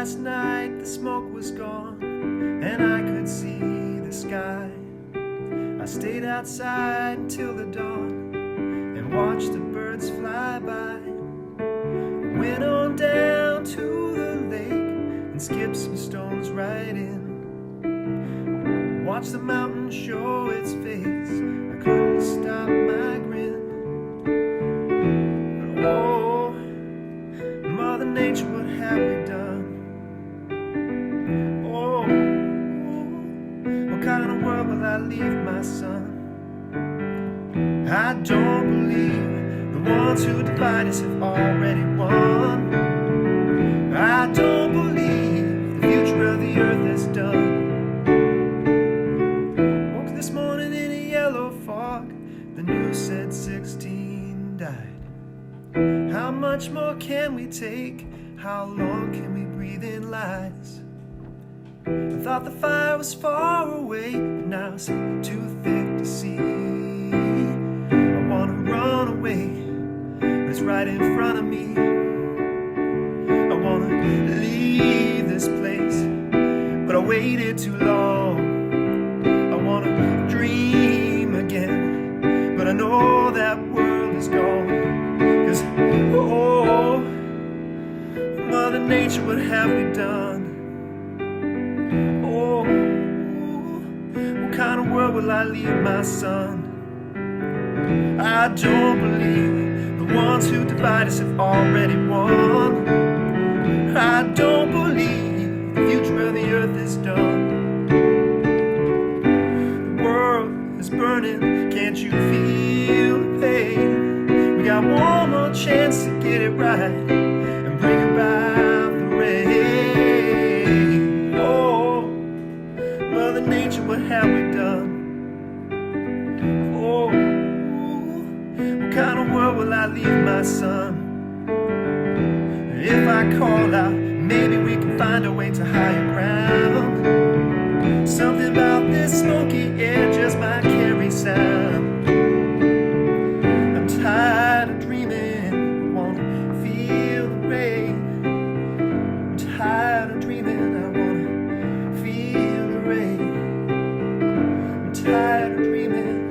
last night the smoke was gone and I could see the sky. I stayed outside until the dawn and watched the birds fly by. Went on down to the lake and skipped some stones right in. Watched the mountain show its face, I couldn't stop my grin. Oh, Mother Nature, what have we done? Oh, what kind of world will I leave my son? I don't believe the ones who divide us have already won. I don't believe the future of the earth is done. Woke this morning in a yellow fog, the news said 16 died. How much more can we take? How long can we breathe in lies? I thought the fire was far away, but now it's too thick to see. I wanna run away, but it's right in front of me. I wanna leave this place, but I waited too long. I wanna dream again, but I know that world is gone. 'Cause, oh, Mother Nature, what have we done? Oh, what kind of world will I leave my son? I don't believe the ones who divide us have already won. I don't believe the future of the earth is done. The world is burning, can't you feel the pain? We got one more chance to get it right and bring about the rain. Oh, Mother Nature, what have we done? Oh, what kind of world will I leave my son? If I call out, maybe we can find a way to higher ground. Something about this smoky air just might carry sound. I'm tired of dreaming, wanna feel the rain. I'm tired of dreaming, I wanna feel the rain. I'm tired of dreaming.